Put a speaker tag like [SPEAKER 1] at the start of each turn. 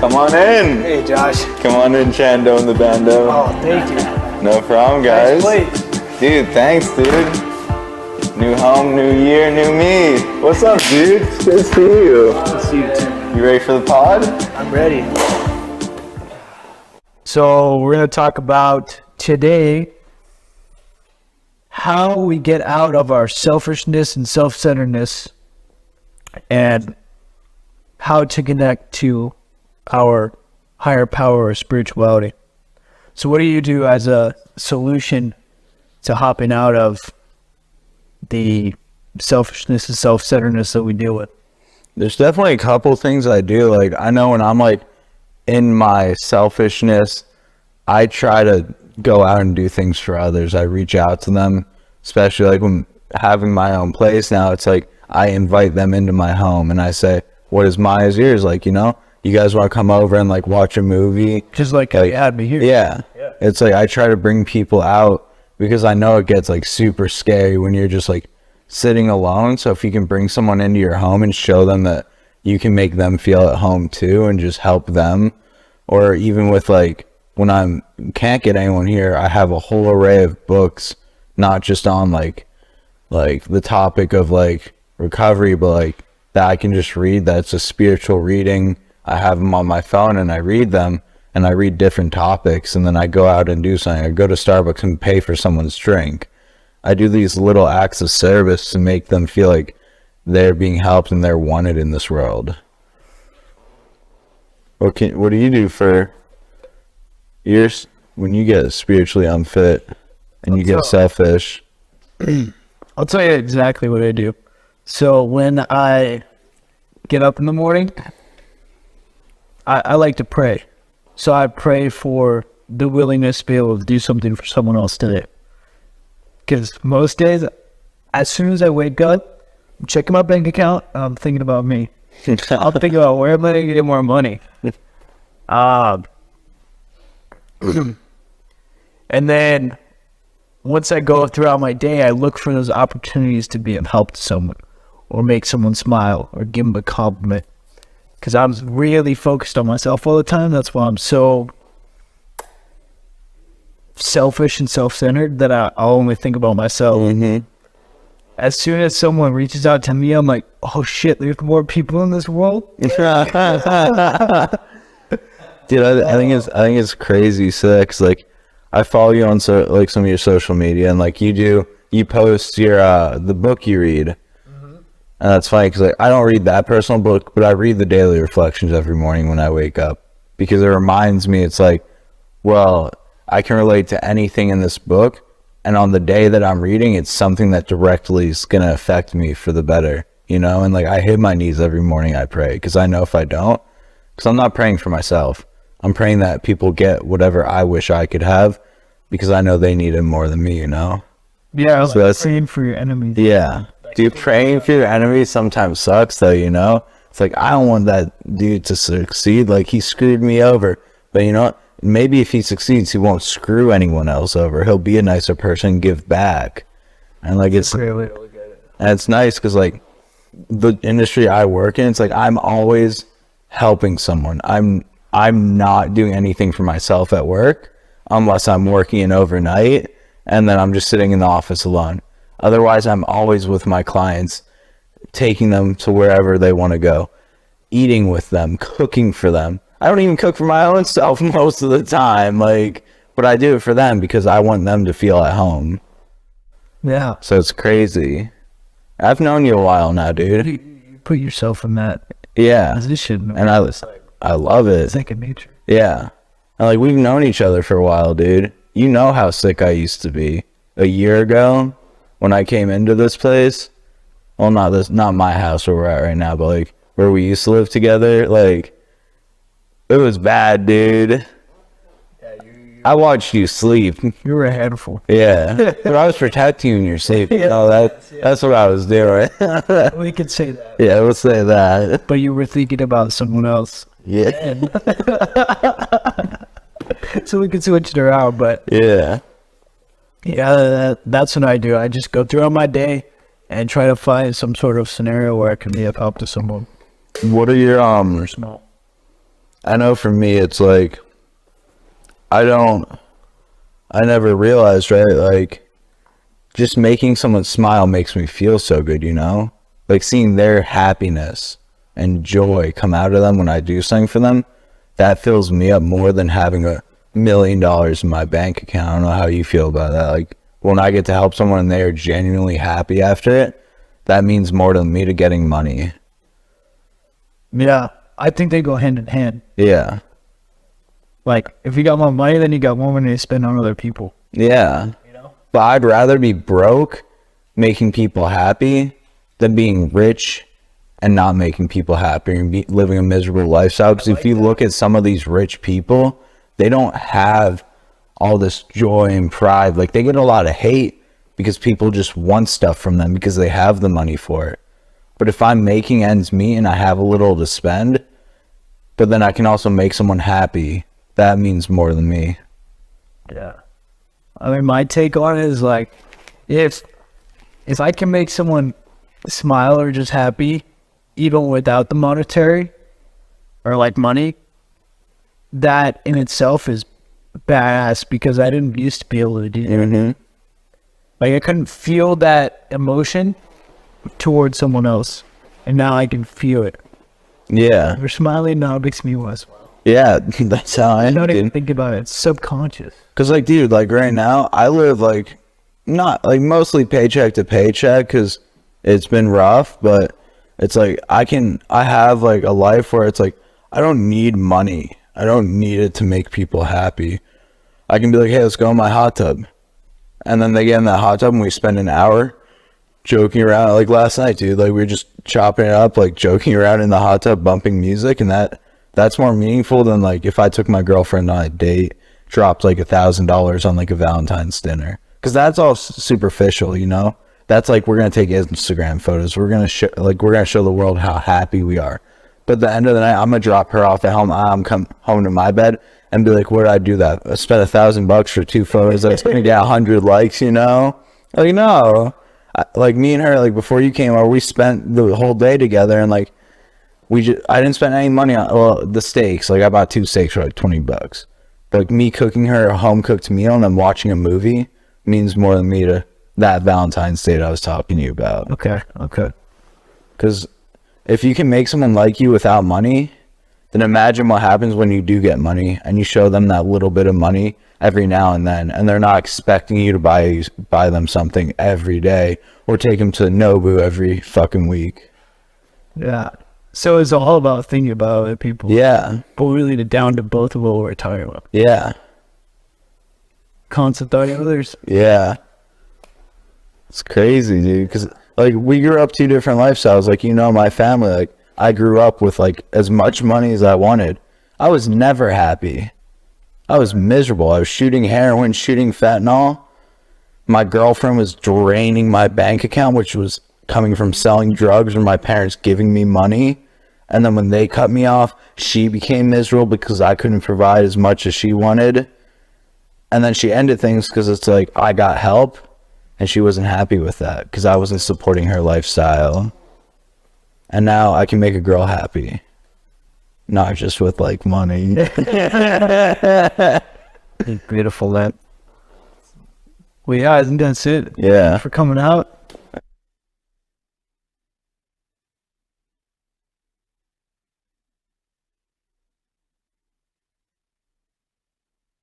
[SPEAKER 1] Come on in.
[SPEAKER 2] Hey, Josh.
[SPEAKER 1] Come on in, Chando and the Bando.
[SPEAKER 2] Oh, thank you.
[SPEAKER 1] No problem, guys.
[SPEAKER 2] Nice place.
[SPEAKER 1] Dude, thanks, dude. New home, new year, new me. What's up, dude? It's good to see you.
[SPEAKER 2] Good to see you, too.
[SPEAKER 1] You ready for the pod?
[SPEAKER 2] I'm ready. So, we're going to talk about today how we get out of our selfishness and self-centeredness and how to connect to our higher power or spirituality. So what do you do as a solution to hopping out of the selfishness and self-centeredness that we deal with?
[SPEAKER 1] There's definitely a couple things I do. Like, I know when I'm like in my selfishness, I try to go out and do things for others. I reach out to them, especially like when having my own place now. It's like I invite them into my home and I say, what is my ears like, you know? You guys want to come over and like watch a movie?
[SPEAKER 2] Just like you had me here.
[SPEAKER 1] Yeah. It's like I try to bring people out because I know it gets like super scary when you're just like sitting alone. So if you can bring someone into your home and show them that you can make them feel at home too and just help them. Or even with like when I can't get anyone here, I have a whole array of books, not just on like the topic of like recovery, but like that I can just read. That's a spiritual reading. I have them on my phone and I read them and I read different topics, and then I go out and do something. I go to Starbucks and pay for someone's drink. I do these little acts of service to make them feel like they're being helped and they're wanted in this world. What do you do for yours when you get spiritually unfit and you get selfish?
[SPEAKER 2] I'll tell you exactly what I do. So when I get up in the morning, I like to pray. So I pray for the willingness to be able to do something for someone else today. Because most days, as soon as I wake up, I'm checking my bank account, I'm thinking about me. I'm thinking about where am I going to get more money. And then once I go throughout my day, I look for those opportunities to be of help to someone, or make someone smile, or give them a compliment. Because I'm really focused on myself all the time. That's why I'm so selfish and self-centered that I only think about myself.
[SPEAKER 1] Mm-hmm.
[SPEAKER 2] As soon as someone reaches out to me, I'm like, oh shit, there's more people in this world.
[SPEAKER 1] Dude, I think it's crazy sick. 'Cause like I follow you on some of your social media, and like you post your the book you read. And that's funny because like, I don't read that personal book, but I read the daily reflections every morning when I wake up, because it reminds me, it's like, well, I can relate to anything in this book, and on the day that I'm reading, it's something that directly is going to affect me for the better, you know? And like I hit my knees every morning, I pray, because I know if I don't, because I'm not praying for myself, I'm praying that people get whatever I wish I could have, because I know they need it more than me, you know?
[SPEAKER 2] Yeah,
[SPEAKER 1] so that's
[SPEAKER 2] praying for your enemies.
[SPEAKER 1] Yeah. Dude, praying for your enemies sometimes sucks though, you know? It's like, I don't want that dude to succeed. Like, he screwed me over. But you know what? Maybe if he succeeds, he won't screw anyone else over. He'll be a nicer person, give back. And like, it's
[SPEAKER 2] a great way to look at it.
[SPEAKER 1] And it's nice because like the industry I work in, it's like I'm always helping someone. I'm not doing anything for myself at work unless I'm working overnight, and then I'm just sitting in the office alone. Otherwise, I'm always with my clients, taking them to wherever they want to go, eating with them, cooking for them. I don't even cook for my own self most of the time, like, but I do it for them because I want them to feel at home.
[SPEAKER 2] Yeah.
[SPEAKER 1] So it's crazy. I've known you a while now, dude.
[SPEAKER 2] You put yourself in that position.
[SPEAKER 1] And I love it.
[SPEAKER 2] It's second nature.
[SPEAKER 1] Yeah. And like, we've known each other for a while, dude. You know how sick I used to be a year ago when I came into this place. Well, not my house where we're at right now, but like where we used to live together. Like, it was bad, dude. I watched you sleep.
[SPEAKER 2] You were a handful.
[SPEAKER 1] Yeah. But I was protecting you in your safety.
[SPEAKER 2] Yeah,
[SPEAKER 1] no, that's what I was doing.
[SPEAKER 2] We could say that.
[SPEAKER 1] Yeah, we'll say that.
[SPEAKER 2] But you were thinking about someone else.
[SPEAKER 1] Yeah.
[SPEAKER 2] So we could switch it around, but
[SPEAKER 1] yeah,
[SPEAKER 2] that's what I do. I just go throughout my day and try to find some sort of scenario where I can be of help to someone.
[SPEAKER 1] What are your
[SPEAKER 2] or small.
[SPEAKER 1] I know for me, it's like, I never realized, right? Like, just making someone smile makes me feel so good, you know? Like, seeing their happiness and joy come out of them when I do something for them, that fills me up more than having $1 million in my bank account. I don't know how you feel about that. Like, when I get to help someone and they are genuinely happy after it, that means more to me to getting money.
[SPEAKER 2] Yeah, I think they go hand in hand.
[SPEAKER 1] Yeah.
[SPEAKER 2] Like, if you got more money, then you got more money to spend on other people.
[SPEAKER 1] Yeah.
[SPEAKER 2] You know?
[SPEAKER 1] But I'd rather be broke making people happy than being rich and not making people happy and living a miserable lifestyle. Because if you look at some of these rich people, they don't have all this joy and pride. Like, they get a lot of hate because people just want stuff from them because they have the money for it. But if I'm making ends meet and I have a little to spend, but then I can also make someone happy, that means more than me.
[SPEAKER 2] Yeah. I mean, my take on it is like, if I can make someone smile or just happy, even without the monetary or like money, that in itself is badass, because I didn't used to be able to do that.
[SPEAKER 1] Mm-hmm.
[SPEAKER 2] Like, I couldn't feel that emotion towards someone else, and now I can feel it.
[SPEAKER 1] Yeah.
[SPEAKER 2] You're smiling now, it makes me want to smile.
[SPEAKER 1] Yeah, that's how I
[SPEAKER 2] I
[SPEAKER 1] am,
[SPEAKER 2] don't even
[SPEAKER 1] dude.
[SPEAKER 2] think about it. It's subconscious.
[SPEAKER 1] Because, like, dude, like, right now, I live, like, not, like, mostly paycheck to paycheck because it's been rough, but it's, like, I have, like, a life where it's, like, I don't need money. I don't need it to make people happy. I can be like, hey, let's go in my hot tub. And then they get in that hot tub and we spend an hour joking around. Like, last night, dude, like, we were just chopping it up, like, joking around in the hot tub, bumping music, and that's more meaningful than, like, if I took my girlfriend on a date, dropped like $1,000 on like a Valentine's dinner, because that's all superficial, you know. That's like, we're gonna take Instagram photos, we're gonna show the world how happy we are, but at the end of the night, I'm gonna drop her off at home, I'm come home to my bed and be like, what did I do that? I spent $1,000 for 2 photos that's gonna get 100 likes, you know? Like, no. Like, me and her, like, before you came over, we spent the whole day together, and like, I didn't spend any money on the steaks. Like, I bought 2 steaks for like $20. But like, me cooking her a home cooked meal and then watching a movie means more than me to that Valentine's date I was talking to you about.
[SPEAKER 2] Okay.
[SPEAKER 1] Because if you can make someone like you without money, then imagine what happens when you do get money and you show them that little bit of money every now and then, and they're not expecting you to buy them something every day or take them to Nobu every fucking week.
[SPEAKER 2] Yeah. So it's all about thinking about other people.
[SPEAKER 1] Yeah.
[SPEAKER 2] But really, down to both of what we're talking about.
[SPEAKER 1] Yeah.
[SPEAKER 2] Constant thought of others.
[SPEAKER 1] Yeah. It's crazy, dude. Because, like, we grew up 2 different lifestyles. Like, you know, my family, like, I grew up with, like, as much money as I wanted. I was never happy. I was miserable. I was shooting heroin, shooting fentanyl. My girlfriend was draining my bank account, which was coming from selling drugs or my parents giving me money. And then when they cut me off, she became miserable because I couldn't provide as much as she wanted. And then she ended things because it's like, I got help, and she wasn't happy with that because I wasn't supporting her lifestyle. And now I can make a girl happy, not just with like money.
[SPEAKER 2] Beautiful, that. Well, yeah, I think that's it.
[SPEAKER 1] Yeah.
[SPEAKER 2] For coming out.